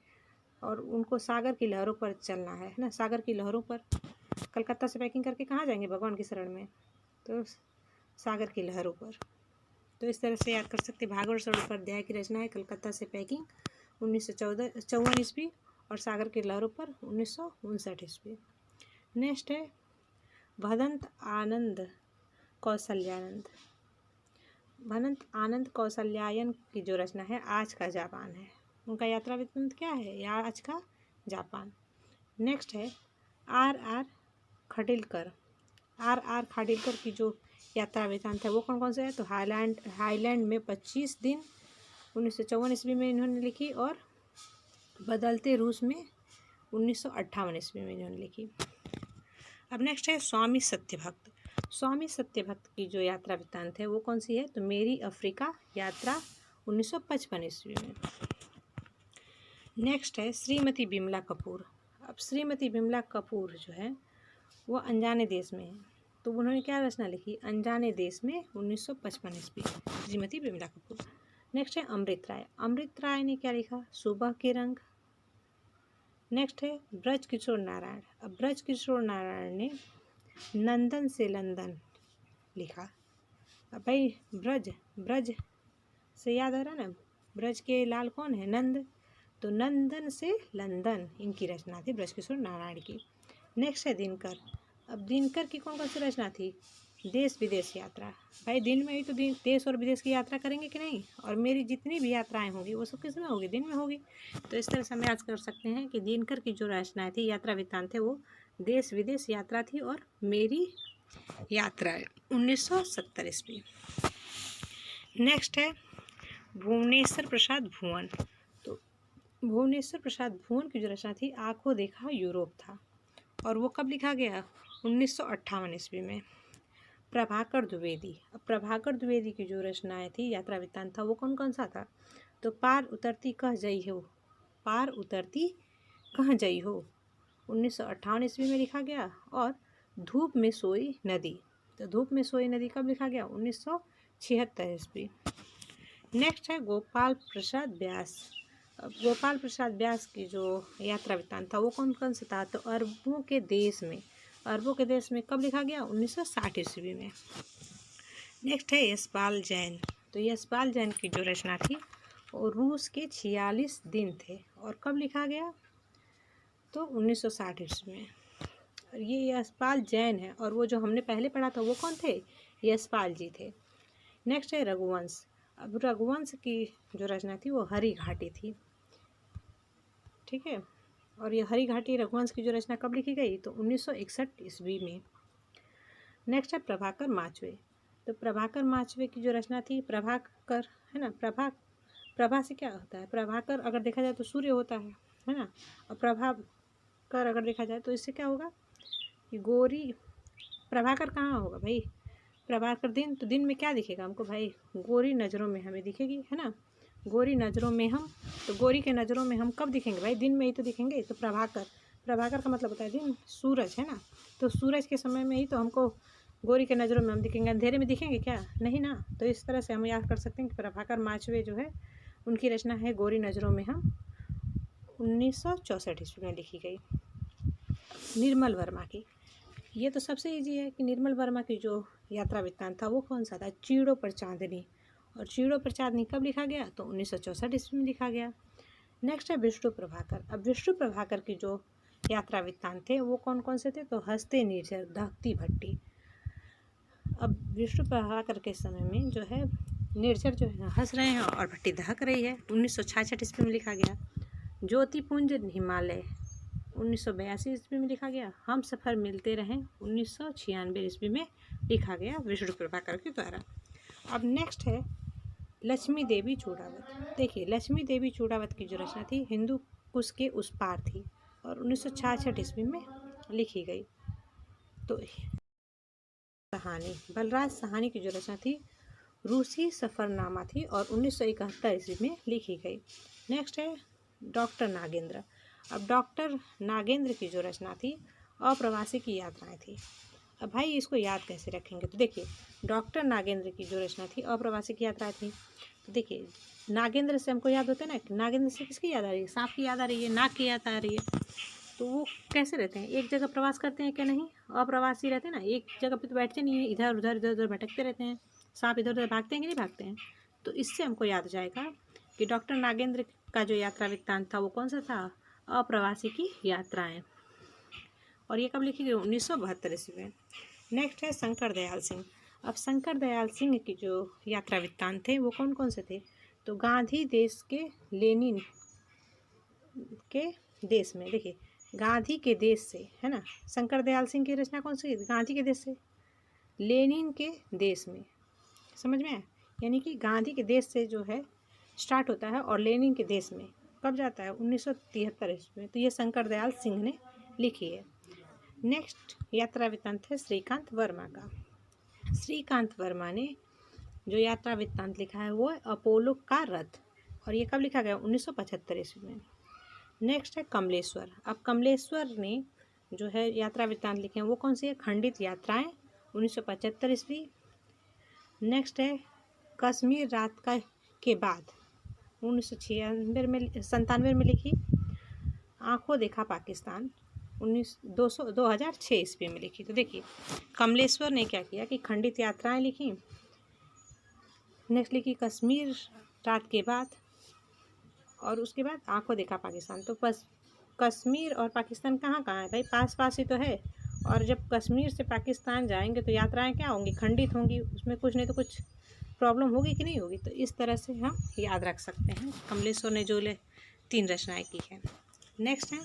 और उनको सागर की लहरों पर चलना है ना, सागर की लहरों पर, कलकत्ता से पैकिंग करके कहाँ जाएंगे भगवान की शरण में, तो सागर की लहरों पर। तो इस तरह से याद कर सकते हैं। भागवत सरल उपाध्याय की रचना है कलकत्ता से पैकिंग 1954 ईस्वी, और सागर की लहरों पर 1959 ईस्वी। नेक्स्ट है भदंत आनंद कौशल्यानंद। भदंत आनंद कौशल्यायन की जो रचना है आज का जापान है, उनका यात्रा वृत्तांत क्या है, या आज का जापान। नेक्स्ट है R R Khadilkar. R R Khadilkar की जो यात्रा वृत्तांत है वो कौन कौन से है, तो हाईलैंड में 25 दिन 1954 ईस्वी में इन्होंने लिखी, और बदलते रूस में 1958 ईस्वी में इन्होंने लिखी। अब नेक्स्ट है स्वामी सत्यभक्त। स्वामी सत्यभक्त की जो यात्रा वृत्तांत है वो कौन सी है, तो मेरी अफ्रीका यात्रा 1955 ईस्वी में। नेक्स्ट है श्रीमती बिमला कपूर। अब श्रीमती बिमला कपूर जो है वो अनजाने देश में है, तो उन्होंने क्या रचना लिखी, अनजाने देश में 1955 ईस्वी, श्रीमती बिमला कपूर। नेक्स्ट है अमृत राय। अमृत राय ने क्या लिखा, सुबह के रंग। नेक्स्ट है ब्रज किशोर नारायण। अब ब्रज किशोर नारायण ने नंदन से लंदन लिखा। अब भाई ब्रज से याद आ रहा ना, ब्रज के लाल कौन है, नंद, तो नंदन से लंदन इनकी रचना थी ब्रज किशोर नारायण की। नेक्स्ट है दिनकर। अब दिनकर की कौन कौन सी रचना थी, देश विदेश यात्रा। भाई दिन में ही तो देश और विदेश की यात्रा करेंगे कि नहीं, और मेरी जितनी भी यात्राएं होंगी वो सब किस में होगी, दिन में होगी। तो इस तरह से हम याद कर सकते हैं कि दिनकर की जो रचनाएं थी, यात्रा वृत्तांत थे, वो देश विदेश यात्रा थी, और मेरी यात्रा 1970 ईस्वी। नेक्स्ट है भुवनेश्वर प्रसाद भुवन। तो भुवनेश्वर प्रसाद भुवन की जो रचना थी, आंखों देखा यूरोप था, और वो कब लिखा गया, 1958 ईस्वी में। प्रभाकर द्विवेदी। अब प्रभाकर द्विवेदी की जो रचनाएं थी, यात्रा वृत्तांत था, वो कौन कौन सा था, तो पार उतरती कह जई हो, पार उतरती कह जई हो 1958 ईस्वी में लिखा गया, और धूप में सोई नदी। तो धूप में सोई नदी कब लिखा गया, 1976 ईस्वी। नेक्स्ट है गोपाल प्रसाद व्यास। अब गोपाल प्रसाद व्यास की जो यात्रा वृत्तांत था वो कौन कौन सा था, तो अरबों के देश में, अरबों के देश में कब लिखा गया, 1960 ईस्वी में। नेक्स्ट है यशपाल जैन। तो यशपाल जैन की जो रचना थी वो रूस के 46 दिन थे, और कब लिखा गया, तो 1960 ईस्वी में। और ये यशपाल जैन है, और वो जो हमने पहले पढ़ा था वो कौन थे, यशपाल जी थे। नेक्स्ट है रघुवंश। अब रघुवंश की जो रचना थी वो हरी घाटी थी, ठीक है, और ये हरी घाटी रघुवंश की जो रचना कब लिखी गई, तो 1961 ईस्वी में। नेक्स्ट है प्रभाकर माचवे। तो प्रभाकर माचवे की जो रचना थी, प्रभाकर है ना, प्रभा से क्या होता है, प्रभाकर अगर देखा जाए तो सूर्य होता है ना, और प्रभाकर अगर देखा जाए तो इससे क्या होगा कि गोरी, प्रभाकर कहाँ होगा भाई, प्रभाकर दिन, तो दिन में क्या दिखेगा हमको भाई, गोरी नज़रों में हमें दिखेगी, है ना, गोरी नज़रों में हम, तो गोरी के नज़रों में हम कब दिखेंगे भाई, दिन में ही तो दिखेंगे। तो प्रभाकर का मतलब होता है दिन, सूरज है ना, तो सूरज के समय में ही तो हमको गोरी के नज़रों में हम दिखेंगे, अंधेरे में दिखेंगे क्या? नहीं ना। तो इस तरह से हम याद कर सकते हैं कि प्रभाकर माचवे जो है उनकी रचना है गोरी नज़रों में हम 1964 ईस्वी में लिखी गई। निर्मल वर्मा की, ये तो सबसे ईजी है कि निर्मल वर्मा की जो यात्रा वृत्तांत था वो कौन सा था? चीड़ों पर चांदनी। और चीड़ों पर चांदनी कब लिखा गया? तो 1964 ईस्वी में लिखा गया। नेक्स्ट है विष्णु प्रभाकर। अब विष्णु प्रभाकर की जो यात्रा वृत्तांत थे वो कौन कौन से थे? तो हंसते निर्झर, दहकती भट्टी। अब विष्णु प्रभाकर के समय में जो है निर्झर जो है हंस रहे हैं और भट्टी दहक रही है, 1966 ईस्वी में लिखा गया। ज्योतिपुंज हिमालय 1982 ईस्वी में लिखा गया। हम सफ़र मिलते रहें 1996 ईस्वी में लिखा गया विष्णु प्रभाकर के द्वारा। अब नेक्स्ट है लक्ष्मी देवी चूड़ावत। देखिए लक्ष्मी देवी चूड़ावत की जो रचना थी हिंदू कुश के उस पार थी और 1966 ईस्वी में लिखी गई। तो सहानी, बलराज सहानी की जो रचना थी रूसी सफ़रनामा थी और 1971 ईस्वी में लिखी गई। नेक्स्ट है डॉक्टर नागेंद्र। अब डॉक्टर नागेंद्र की जो रचना थी अप्रवासी की यात्राएं थी। अब भाई इसको याद कैसे रखेंगे? तो देखिए डॉक्टर नागेंद्र की जो रचना थी अप्रवासी की यात्राएं थी। तो देखिए नागेंद्र से हमको याद होता है ना, नागेंद्र से किसकी याद आ रही है? सांप की याद आ रही है, नाग की याद आ रही है। तो वो कैसे रहते हैं? एक जगह प्रवास करते हैं क्या? नहीं, अप्रवासी रहते हैं ना, एक जगह पे तो बैठते नहीं है, इधर उधर भटकते रहते हैं। सांप इधर उधर भागते हैं कि नहीं भागते हैं? तो इससे हमको याद हो जाएगा कि डॉक्टर नागेंद्र का जो यात्रा वृत्तांत था वो कौन सा था? अप्रवासी की यात्राएं। और ये कब लिखी गई? 1972 ईस्वी में। नेक्स्ट है शंकर दयाल सिंह। अब शंकर दयाल सिंह की जो यात्रा वृत्तांत थे वो कौन कौन से थे? तो गांधी देश के लेनिन के देश में, देखिए गांधी के देश से है ना, शंकर दयाल सिंह की रचना कौन सी? गांधी के देश से, लेनिन के देश में। समझ में आया? यानी कि गांधी के देश से जो है स्टार्ट होता है और लेनिन के देश में कब जाता है? 1973 ईस्वी में। तो ये शंकर दयाल सिंह ने लिखी है। नेक्स्ट यात्रा वृत्तांत है श्रीकांत वर्मा का। श्रीकांत वर्मा ने जो यात्रा वृत्तांत लिखा है वो है अपोलो का रथ और ये कब लिखा गया? 1975 ईस्वी में। नेक्स्ट है कमलेश्वर। अब कमलेश्वर ने जो है यात्रा वृत्तांत लिखे हैं वो कौन सी है? खंडित यात्राएं 1975 ईस्वी। नेक्स्ट है कश्मीर रात का के बाद 1997 में लिखी। आंखों देखा पाकिस्तान 2006 ईस्वी में लिखी। तो देखिए कमलेश्वर ने क्या किया कि खंडित यात्राएं लिखी, नेक्स्ट लिखी कश्मीर रात के बाद और उसके बाद आंखों देखा पाकिस्तान। तो बस कश्मीर और पाकिस्तान कहाँ कहाँ है भाई? पास पास ही तो है। और जब कश्मीर से पाकिस्तान जाएंगे तो यात्राएं क्या होंगी? खंडित होंगी, उसमें कुछ नहीं तो कुछ प्रॉब्लम होगी कि नहीं होगी? तो इस तरह से हम याद रख सकते हैं कमलेश्वर ने जो 3 रचनाएं की हैं। नेक्स्ट है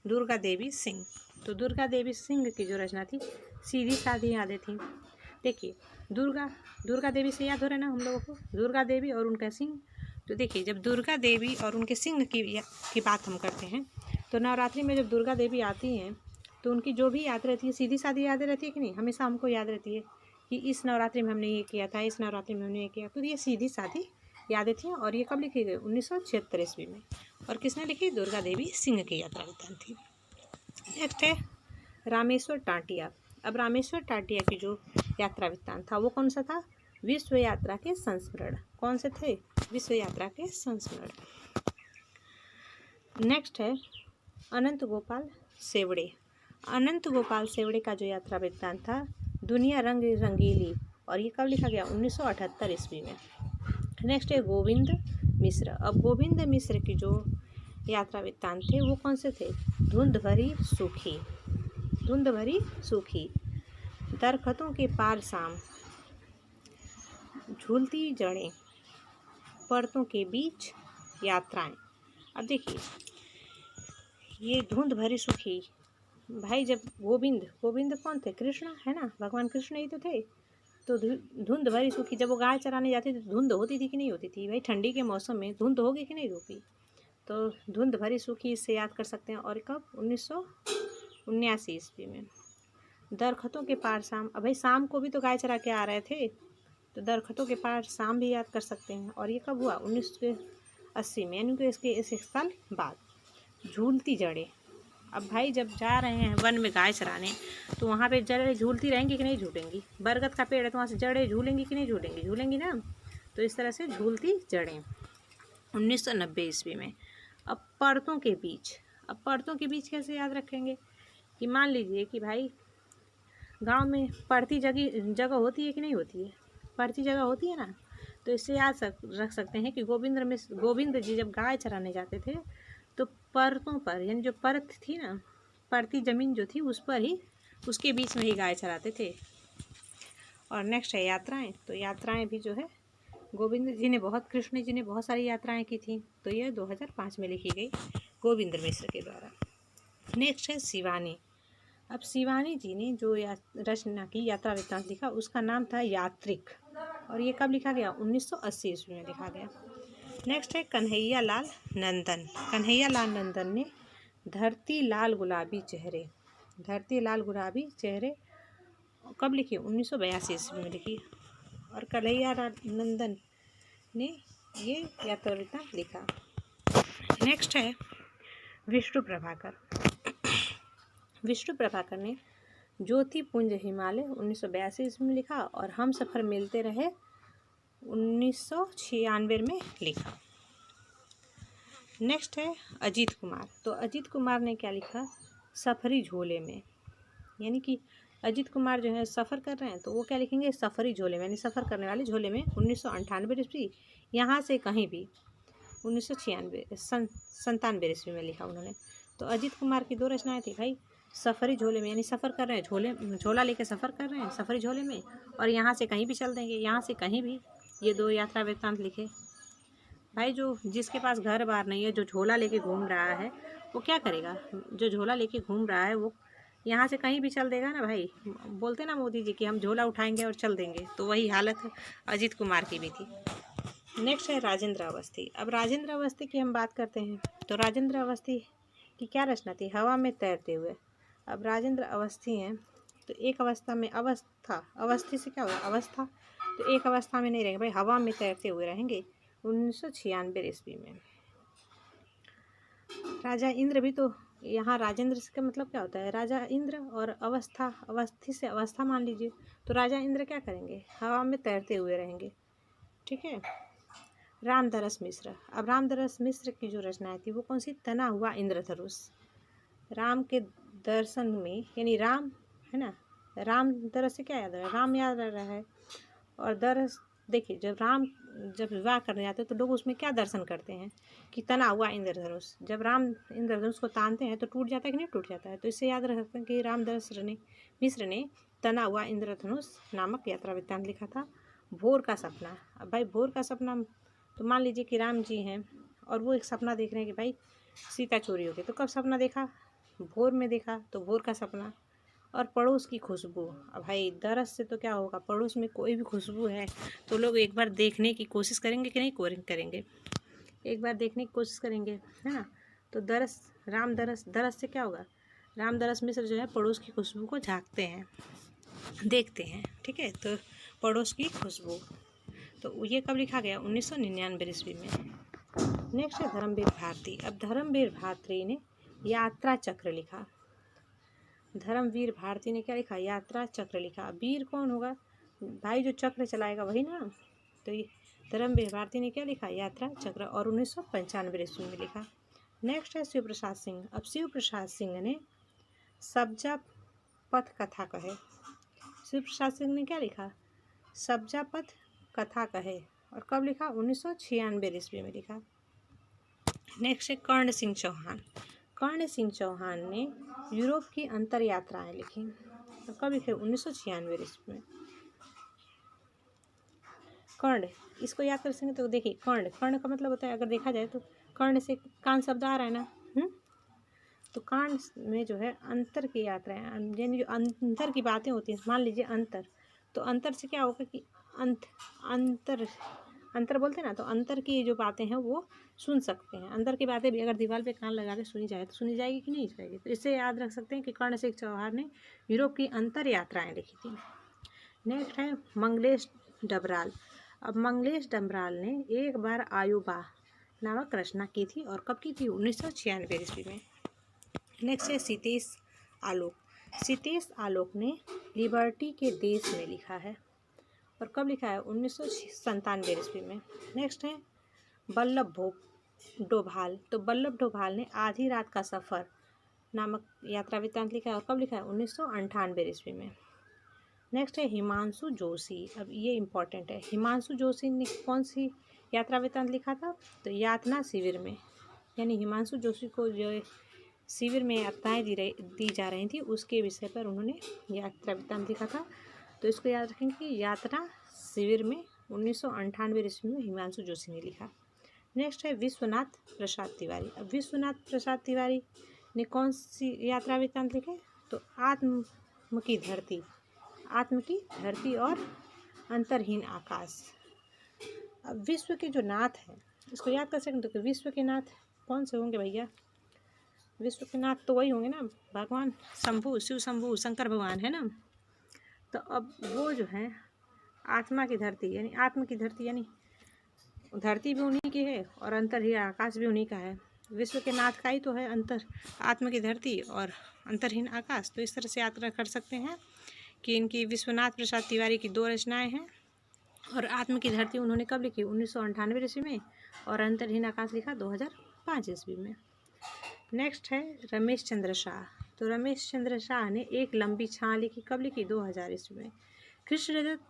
दुर्गा देवी सिंह। तो दुर्गा देवी सिंह की जो रचना थी सीधी सादी यादें थी। देखिए दुर्गा देवी से याद हो रहा है ना हम लोगों को, दुर्गा देवी और उनका सिंह। तो देखिए जब दुर्गा देवी और उनके सिंह की बात हम करते हैं तो नवरात्रि में जब दुर्गा देवी आती हैं तो उनकी जो भी याद रहती है सीधी सादी यादें रहती है कि नहीं? हमेशा हमको याद रहती है कि इस नवरात्रि में हमने ये किया था, इस नवरात्रि में हमने ये किया। तो ये सीधी सादी यादें थी और ये कब लिखी गई? 1976 ईस्वी में। और किसने लिखी? दुर्गा देवी सिंह की यात्रा वृत्तांत थी। नेक्स्ट है रामेश्वर टाटिया। अब रामेश्वर टाटिया की जो यात्रा वृत्तांत था वो कौन सा था? विश्व यात्रा के संस्मरण। कौन से थे? विश्व यात्रा के संस्मरण। नेक्स्ट है अनंत गोपाल सेवड़े। अनंत गोपाल सेवड़े का जो यात्रा वृत्तांत था दुनिया रंग रंगीली और ये कब लिखा गया? 1978 ईस्वी में। नेक्स्ट है गोविंद मिश्र। अब गोविंद मिश्र की जो यात्रा वृत्तांत थे वो कौन से थे? धुंध भरी सूखी, धुंध भरी सूखी, दरख्तों के पार शाम, झूलती जड़ें, परतों के बीच यात्राएं। अब देखिए ये धुंध भरी सूखी, भाई जब गोविंद कौन थे? कृष्ण है ना, भगवान कृष्ण ही तो थे। तो धुंध भरी सूखी, जब वो गाय चराने जाती थी धुंध होती थी कि नहीं होती थी? भाई ठंडी के मौसम में धुंध होगी कि नहीं होगी? तो धुंध भरी सूखी इससे याद कर सकते हैं। और कब? 1979 ईस्वी में। दरख्तों के पार शाम, अब भाई शाम को भी तो गाय चरा के आ रहे थे तो दरख्तों के पार शाम भी याद कर सकते हैं। और ये कब हुआ? 1980 में, यानी कि इसके 1 साल बाद। झूलती जड़ें, अब भाई जब जा रहे हैं वन में गाय चराने तो वहाँ पे जड़ें झूलती रहेंगी कि नहीं झूलेंगी? बरगद का पेड़ है तो वहाँ से जड़ें झूलेंगी कि नहीं झूलेंगी? झूलेंगी ना। तो इस तरह से झूलती जड़ें 1990 ईस्वी में। अब परतों के बीच, अब परतों के बीच कैसे याद रखेंगे कि मान लीजिए कि भाई गांव में पड़ती जगह होती है कि नहीं होती है? पड़ती जगह होती है ना। तो इससे याद रख सकते हैं कि गोविंद जी जब गाय चराने जाते थे तो परतों पर, यानी जो परत थी ना, पड़ती ज़मीन जो थी उस पर ही, उसके बीच में ही गाय चराते थे। और नेक्स्ट है यात्राएं। तो यात्राएं भी जो है कृष्ण जी ने बहुत सारी यात्राएं की थी। तो यह 2005 में लिखी गई गोविंद मिश्र के द्वारा। नेक्स्ट है शिवानी। अब शिवानी जी ने जो रचना की, यात्रा वृत्तांत लिखा, उसका नाम था यात्रिक। और ये कब लिखा गया? 1980 ईस्वी में लिखा गया। नेक्स्ट है कन्हैया लाल नंदन। कन्हैया लाल नंदन ने धरती लाल गुलाबी चेहरे कब लिखी? 1982 ईस्वी में लिखी। और कन्हैया लाल नंदन ने ये यात्रा वृत्तांत लिखा। नेक्स्ट है विष्णु प्रभाकर। विष्णु प्रभाकर ने ज्योतिपुंज हिमालय 1982 ईस्वी में लिखा और हम सफ़र मिलते रहे 1996 में लिखा। नेक्स्ट है अजीत कुमार। तो अजीत कुमार ने क्या लिखा? सफरी झोले में। यानी कि अजीत कुमार जो है सफ़र कर रहे हैं तो वो क्या लिखेंगे? सफरी झोले में, यानी सफ़र करने वाले झोले में 1998 ईस्वी, यहाँ से कहीं भी 1997 ईस्वी में लिखा उन्होंने। तो अजीत कुमार की दो रचनाएं थी भाई, सफरी झोले में, यानी सफ़र कर रहे हैं, झोला लेके सफ़र कर रहे हैं सफरी झोले में, और यहाँ से कहीं भी चल देंगे, यहाँ से कहीं भी। ये दो यात्रा वृत्तांत लिखे। भाई जो जिसके पास घर बार नहीं है, जो झोला लेके घूम रहा है, वो क्या करेगा? जो झोला लेके घूम रहा है वो यहाँ से कहीं भी चल देगा ना भाई। बोलते ना मोदी जी कि हम झोला उठाएंगे और चल देंगे, तो वही हालत अजीत कुमार की भी थी। नेक्स्ट है राजेंद्र अवस्थी। अब राजेंद्र अवस्थी की हम बात करते हैं तो राजेंद्र अवस्थी की क्या रचना थी? हवा में तैरते हुए। अब राजेंद्र अवस्थी हैं तो एक अवस्था में, अवस्थी से क्या होगा? अवस्था। तो एक अवस्था में नहीं रहेंगे भाई, हवा में तैरते हुए रहेंगे 1996 ईस्वी में। राजा इंद्र भी तो, यहाँ राजेंद्र का मतलब क्या होता है? राजा इंद्र, और अवस्था, अवस्थी से अवस्था मान लीजिए। तो राजा इंद्र क्या करेंगे? हवा में तैरते हुए रहेंगे। ठीक है। रामदरस मिश्र। अब रामदरस मिश्र की जो रचनाएं थी वो कौन सी? तना हुआ इंद्रधनुष। राम के दर्शन में, यानी राम है ना, राम दरस से क्या याद आ रहा है? राम याद आ रहा है। और दरस, देखिए जब विवाह करने जाते हैं तो लोग उसमें क्या दर्शन करते हैं कि तना हुआ इंद्रधनुष। जब राम इंद्रधनुष को तानते हैं तो टूट जाता है कि नहीं टूट जाता है? तो इससे याद रख सकते हैं कि रामदरस मिश्र ने तना हुआ इंद्रधनुष नामक यात्रा वृत्तांत लिखा था। भोर का सपना। अब भाई भोर का सपना, तो मान लीजिए कि राम जी हैं और वो एक सपना देख रहे हैं कि भाई सीता चोरी हो गई। तो कब सपना देखा? भोर में देखा, तो भोर का सपना। और पड़ोस की खुशबू। अब भाई दरस से तो क्या होगा? पड़ोस में कोई भी खुशबू है तो लोग एक बार देखने की कोशिश करेंगे कि नहीं करेंगे? एक बार देखने की कोशिश करेंगे, है ना। तो दरस से क्या होगा? रामदरस मिश्र जो है पड़ोस की खुशबू को झांकते हैं, देखते हैं। ठीक है। तो पड़ोस की खुशबू, तो ये कब लिखा गया? 1999 ईस्वी में। नेक्स्ट है धर्मवीर भारती। अब धर्मवीर भारती ने यात्रा चक्र लिखा। धर्मवीर भारती ने क्या लिखा? यात्रा चक्र लिखा। वीर कौन होगा भाई? जो चक्र चलाएगा वही ना। तो ये धर्मवीर भारती ने क्या लिखा? यात्रा चक्र, और 1995 ईस्वी में लिखा। नेक्स्ट है शिव प्रसाद सिंह। अब शिव प्रसाद सिंह ने सब्जा पथ कथा कहे। शिव प्रसाद सिंह ने क्या लिखा? सब्जा पथ कथा कहे। और कब लिखा? 1996 ईस्वी में लिखा। नेक्स्ट है कर्ण सिंह चौहान। कर्ण सिंह चौहान ने यूरोप की अंतर यात्राएं लिखी। तो कब लिखे? 1996 ईस्वी में। कर्ण, इसको याद कर सकें तो देखिए, कर्ण का मतलब होता है, अगर देखा जाए तो कर्ण से कान शब्द आ रहा है ना। तो कान में जो है अंतर की यात्राएं, यानी जो अंतर की बातें होती हैं। मान लीजिए अंतर, तो अंतर से क्या होगा कि अंतर बोलते हैं ना, तो अंतर की जो बातें हैं वो सुन सकते हैं। अंदर की बातें भी अगर दीवार पे कान लगा के सुनी जाए तो सुनी जाएगी कि नहीं जाएगी? तो इससे याद रख सकते हैं कि कर्ण सिंह चौहान ने यूरोप की अंतर यात्राएं लिखी थी। नेक्स्ट है मंगलेश डबराल। अब मंगलेश डबराल ने एक बार आयुबा नामक रचना की थी, और कब की थी? 1996 ईस्वी में। नेक्स्ट है सीतेश आलोक। सीतेश आलोक ने लिबर्टी के देश में लिखा है और कब लिखा है? 1997 ईस्वी में। नेक्स्ट है वल्लभ डोभाल। तो वल्लभ डोभाल ने आधी रात का सफ़र नामक यात्रा वृत्तांत लिखा है और कब लिखा है? 1998 ईस्वी में। नेक्स्ट है हिमांशु जोशी। अब ये इम्पॉर्टेंट है, हिमांशु जोशी ने कौन सी यात्रा वृत्तांत लिखा था? तो यातना शिविर में, यानी हिमांशु जोशी को जो शिविर में यात्राएं दी जा रही थी उसके विषय पर उन्होंने यात्रा वृत्तांत लिखा था। तो इसको याद रखेंगे कि यात्रा शिविर में 1998 ईस्वी में हिमांशु जोशी ने लिखा। नेक्स्ट है विश्वनाथ प्रसाद तिवारी। अब विश्वनाथ प्रसाद तिवारी ने कौन सी यात्रा वृत्तांत लिखे? तो आत्म की धरती और अंतरहीन आकाश। अब विश्व के जो नाथ हैं इसको याद कर सकते हो। तो विश्व के नाथ कौन से होंगे भैया? विश्व के नाथ तो वही होंगे ना, भगवान शंभु, शिव शंभु, शंकर भगवान है ना। तो अब वो जो है आत्मा की धरती यानी धरती भी उन्हीं की है और अंतरहीन आकाश भी उन्हीं का है। विश्व के नाथ का ही तो है आत्मा की धरती और अंतरहीन आकाश। तो इस तरह से यात्रा कर सकते हैं कि इनकी विश्वनाथ प्रसाद तिवारी की 2 रचनाएं हैं और आत्मा की धरती उन्होंने कब लिखी? 1998 ईस्वी में और अंतरहीन आकाश लिखा 2005 ईस्वी में। नेक्स्ट है रमेश चंद्र शाह। तो रमेश चंद्र शाह ने एक लंबी छां लिखी, कब लिखी? 2000 ईस्वी में। कृष्णदत्त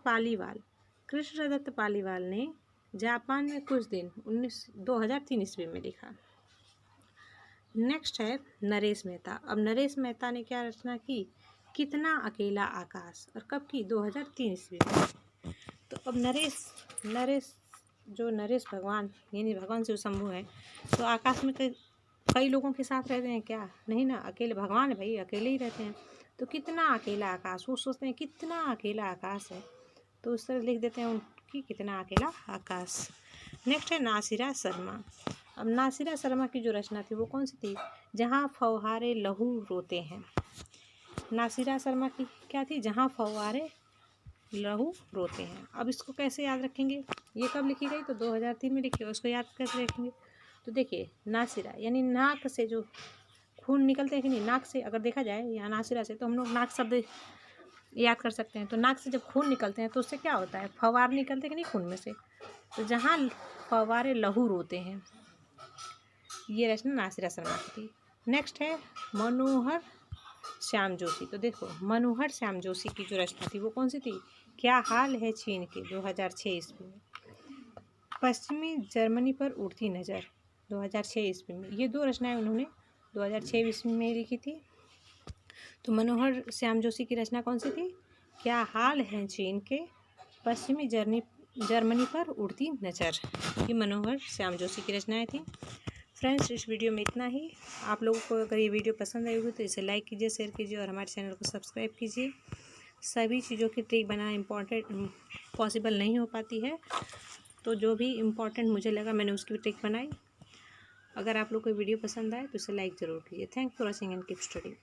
पालीवाल ने जापान में कुछ दिन 2003 ईस्वी में लिखा। नेक्स्ट है नरेश मेहता। अब नरेश मेहता ने क्या रचना की? कितना अकेला आकाश, और कब की? 2003 ईस्वी में। तो अब नरेश भगवान यानी भगवान शिव शंभु है, तो आकाश में कई लोगों के साथ रहते हैं क्या? नहीं ना, अकेले भगवान है भाई, अकेले ही रहते हैं। तो कितना अकेला आकाश, वो सोचते हैं कितना अकेला आकाश है, तो उस तरह लिख देते हैं उनकी कितना अकेला आकाश। नेक्स्ट है नासिरा शर्मा। अब नासिरा शर्मा की जो रचना थी वो कौन सी थी? जहाँ फव्वारे लहू रोते हैं। नासिरा शर्मा की क्या थी? जहाँ फव्वारे लहू रोते हैं। अब इसको कैसे याद रखेंगे? ये कब लिखी गई? तो 2003 में लिखी। उसको याद कैसे रखेंगे? तो देखिए नासिरा यानी नाक से जो खून निकलते हैं कि नहीं, नाक से अगर देखा जाए या नासिरा से, तो हम लोग नाक शब्द याद कर सकते हैं। तो नाक से जब खून निकलते हैं तो उससे क्या होता है? फव्वार निकलते हैं कि नहीं खून में से। तो जहाँ फव्वारे लहू रोते हैं, ये रचना नासिरा शर्मा की थी। नेक्स्ट है मनोहर श्याम जोशी। तो देखो मनोहर श्याम जोशी की जो रचना थी वो कौन सी थी? क्या हाल है चीन के, 2006 ईस्वी में। पश्चिमी जर्मनी पर उड़ती नज़र, 2006 ईस्वी में। ये 2 रचनाएं उन्होंने 2006 ईस्वी में लिखी थी। तो मनोहर श्याम जोशी की रचना कौन सी थी? क्या हाल है चीन के, पश्चिमी जर्मनी पर उड़ती नज़र। ये मनोहर श्याम जोशी की रचनाएं थी। फ्रेंड्स, इस वीडियो में इतना ही। आप लोगों को अगर ये वीडियो पसंद आई होगी तो इसे लाइक कीजिए, शेयर कीजिए और हमारे चैनल को सब्सक्राइब कीजिए। सभी चीज़ों की ट्रिक बनाना पॉसिबल नहीं हो पाती है, तो जो भी इम्पोर्टेंट मुझे लगा मैंने उसकी ट्रिक बनाई। अगर आप लोग को वीडियो पसंद आए तो इसे लाइक ज़रूर कीजिए। Thanks for watching and keep study.